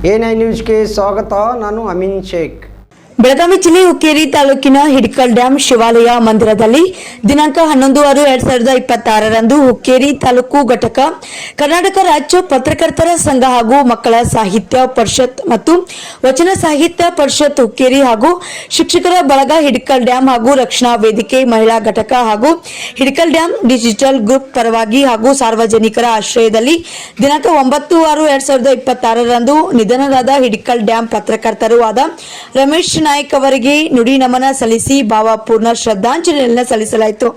A9 ನ್ಯೂಸ್ಗೆ ಸ್ವಾಗತ. ನಾನು ಅಮೀನ್ ಶೇಖ್. ಬೆಳಗಾವಿ ಜಿಲ್ಲೆ ಹುಕ್ಕೇರಿ ತಾಲೂಕಿನ ಹಿಡಕಲ್ ಡ್ಯಾಂ ಶಿವಾಲಯ ಮಂದಿರದಲ್ಲಿ ದಿನಾಂಕ 11/6/2026ರಂದು ಹುಕ್ಕೇರಿ ತಾಲೂಕು ಘಟಕ, ಕರ್ನಾಟಕ ರಾಜ್ಯ ಪತ್ರಕರ್ತರ ಸಂಘ ಹಾಗೂ ಮಕ್ಕಳ ಸಾಹಿತ್ಯ ಪರಿಷತ್ ಮತ್ತು ವಚನ ಸಾಹಿತ್ಯ ಪರಿಷತ್ ಹುಕ್ಕೇರಿ ಹಾಗೂ ಶಿಕ್ಷಕರ ಬಳಗ ಹಿಡಕಲ್ ಡ್ಯಾಂ ಹಾಗೂ ರಕ್ಷಣಾ ವೇದಿಕೆ ಮಹಿಳಾ ಘಟಕ ಹಾಗೂ ಹಿಡಕಲ್ ಡ್ಯಾಂ ಡಿಜಿಟಲ್ ಗ್ರೂಪ್ ಪರವಾಗಿ ಹಾಗೂ ಸಾರ್ವಜನಿಕರ ಆಶ್ರಯದಲ್ಲಿ ದಿನಾಂಕ 9/6/2026ರಂದು ನಿಧನರಾದ ಹಿಡಕಲ್ ಡ್ಯಾಂ ಪತ್ರಕರ್ತರೂ ಆದ ರಮೇಶ್ ನಾಯ್ಕ್ ಅವರಿಗೆ ನುಡಿ ನಮನ ಸಲ್ಲಿಸಿ ಭಾವಪೂರ್ಣ ಶ್ರದ್ಧಾಂಜಲಿಯನ್ನು ಸಲ್ಲಿಸಲಾಯಿತು.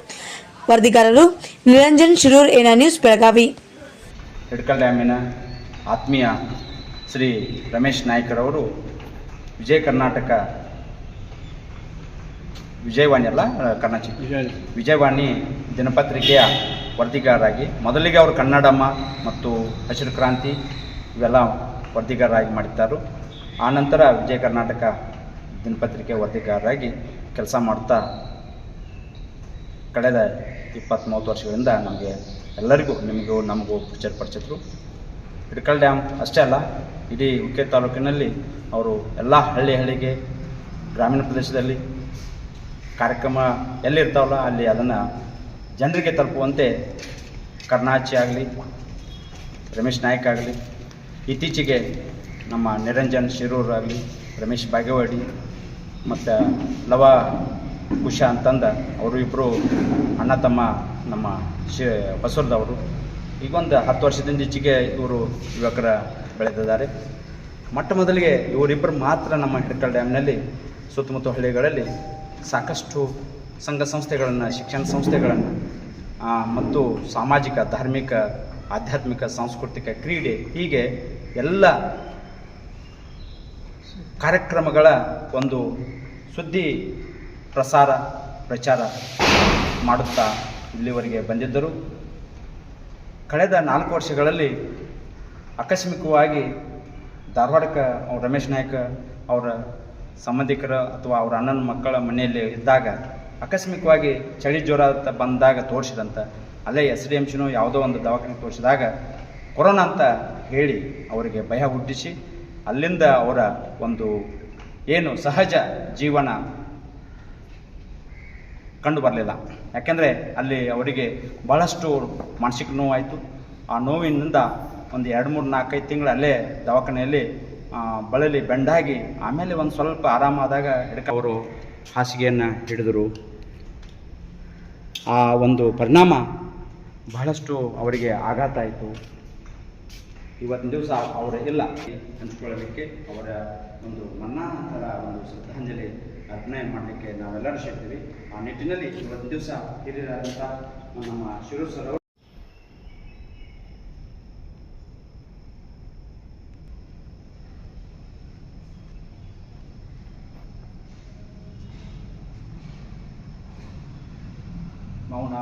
ವರದಿಗಾರರು ನಿರಂಜನ್ ಶಿರೂರ್, A9 ನ್ಯೂಸ್, ಬೆಳಗಾವಿ. ಹಿಡಕಲ್ ಡ್ಯಾಮಿನ ಆತ್ಮೀಯ ಶ್ರೀ ರಮೇಶ್ ನಾಯ್ಕರವರು ವಿಜಯ ಕರ್ನಾಟಕ ವಿಜಯವಾಣಿ ದಿನಪತ್ರಿಕೆಯ ವರದಿಗಾರರಾಗಿ ಮೊದಲಿಗೆ ಅವರು ಕನ್ನಡಮ್ಮ ಮತ್ತು ಹಸಿರು ಕ್ರಾಂತಿ ಇವೆಲ್ಲ ವರದಿಗಾರರಾಗಿ ಮಾಡಿದ್ದಾರೆ. ಆನಂತರ ವಿಜಯ ಕರ್ನಾಟಕ ದಿನಪತ್ರಿಕೆ ವರದಿಗಾರರಾಗಿ ಕೆಲಸ ಮಾಡ್ತಾ ಕಳೆದ 20-30 ವರ್ಷಗಳಿಂದ ಎಲ್ಲರಿಗೂ ನಮಗೂ ಪರಿಚಯಪಡಿಸಿದ್ರು. ಹಿಡಕಲ್ ಡ್ಯಾಮ್ ಅಷ್ಟೇ ಅಲ್ಲ, ಇಡೀ ಹುಕ್ಕೇರಿ ತಾಲೂಕಿನಲ್ಲಿ ಅವರು ಎಲ್ಲ ಹಳ್ಳಿಗೆ ಗ್ರಾಮೀಣ ಪ್ರದೇಶದಲ್ಲಿ ಕಾರ್ಯಕ್ರಮ ಎಲ್ಲಿರ್ತಾವಲ್ಲ ಅಲ್ಲಿ ಅದನ್ನು ಜನರಿಗೆ ತಲುಪುವಂತೆ ಕರ್ನಾಚಿ ಆಗಲಿ, ರಮೇಶ್ ನಾಯ್ಕ್ ಆಗಲಿ, ಇತ್ತೀಚೆಗೆ ನಮ್ಮ ನಿರಂಜನ್ ಶಿರೂರ್ ಆಗಲಿ, ರಮೇಶ್ ಬಾಗೇವಾಡಿ ಮತ್ತು ಲವ ಕುಶ ಅಂತಂದ ಅವರು ಇಬ್ಬರು ಅಣ್ಣ ತಮ್ಮ ನಮ್ಮ ಬಸವರದವರು. ಈಗೊಂದು 10 ವರ್ಷದಿಂದ ಈಚೆಗೆ ಇವರು ಯುವಕರ ಬೆಳೆದಿದ್ದಾರೆ. ಮೊದಲಿಗೆ ಇವರಿಬ್ಬರು ಮಾತ್ರ ನಮ್ಮ ಹಿಡಕಲ್ ಡ್ಯಾಮ್ನಲ್ಲಿ ಸುತ್ತಮುತ್ತ ಹಳ್ಳಿಗಳಲ್ಲಿ ಸಾಕಷ್ಟು ಸಂಘ ಸಂಸ್ಥೆಗಳನ್ನು, ಶಿಕ್ಷಣ ಸಂಸ್ಥೆಗಳನ್ನು ಮತ್ತು ಸಾಮಾಜಿಕ, ಧಾರ್ಮಿಕ, ಆಧ್ಯಾತ್ಮಿಕ, ಸಾಂಸ್ಕೃತಿಕ, ಕ್ರೀಡೆ ಹೀಗೆ ಎಲ್ಲ ಕಾರ್ಯಕ್ರಮಗಳ ಒಂದು ಸುದ್ದಿ ಪ್ರಚಾರ ಮಾಡುತ್ತಾ ಇಲ್ಲಿವರೆಗೆ ಬಂದಿದ್ದರು. ಕಳೆದ 4 ವರ್ಷಗಳಲ್ಲಿ ಆಕಸ್ಮಿಕವಾಗಿ ಧಾರವಾಡಕ್ಕೆ ರಮೇಶ್ ನಾಯ್ಕ ಅವರ ಸಂಬಂಧಿಕರ ಅಥವಾ ಅವರ ಅಣ್ಣನ ಮಕ್ಕಳ ಮನೆಯಲ್ಲಿ ಇದ್ದಾಗ ಆಕಸ್ಮಿಕವಾಗಿ ಚಳಿ ಜ್ವರ ಬಂದಾಗ ತೋರಿಸಿದಂಥ ಅಲ್ಲೇ SDMCನೋ ಯಾವುದೋ ಒಂದು ದವಾಖಾನೆ ತೋರಿಸಿದಾಗ ಕೊರೋನಾ ಅಂತ ಹೇಳಿ ಅವರಿಗೆ ಭಯ ಹುಟ್ಟಿಸಿ ಅಲ್ಲಿಂದ ಅವರ ಒಂದು ಏನು ಸಹಜ ಜೀವನ ಕಂಡು ಬರಲಿಲ್ಲ. ಯಾಕೆಂದರೆ ಅಲ್ಲಿ ಅವರಿಗೆ ಭಾಳಷ್ಟು ಮಾನಸಿಕ ನೋವಾಯಿತು. ಆ ನೋವಿನಿಂದ ಒಂದು 2-3-4-5 ತಿಂಗಳು ಅಲ್ಲೇ ದವಾಖಾನೆಯಲ್ಲಿ ಬಳಲಿ ಬೆಂಡಾಗಿ ಆಮೇಲೆ ಒಂದು ಸ್ವಲ್ಪ ಆರಾಮಾದಾಗ ಅವರು ಹಾಸಿಗೆಯನ್ನು ಹಿಡಿದರು. ಆ ಒಂದು ಪರಿಣಾಮ ಬಹಳಷ್ಟು ಅವರಿಗೆ ಆಘಾತ ಆಯಿತು. ಇವತ್ತಿನ ದಿವಸ ಅವರು ಇಲ್ಲ ಹಂಚ್ಕೊಳ್ಳಲಿಕ್ಕೆ ಅವರ ಒಂದು ಮರಣಾನಂತರ ಒಂದು ಶ್ರದ್ಧಾಂಜಲಿ ಅರ್ಪಣೆ ಮಾಡಲಿಕ್ಕೆ ನಾವೆಲ್ಲರೂ ಸಿಗ್ತೀವಿ. ಆ ನಿಟ್ಟಿನಲ್ಲಿ ಇವತ್ತಿನ ದಿವಸ ಹಿರಿಯರಾದಂಥ ನಮ್ಮ ಶಿರೂರ್ ಸರ್ ಅವರು ಮೌನ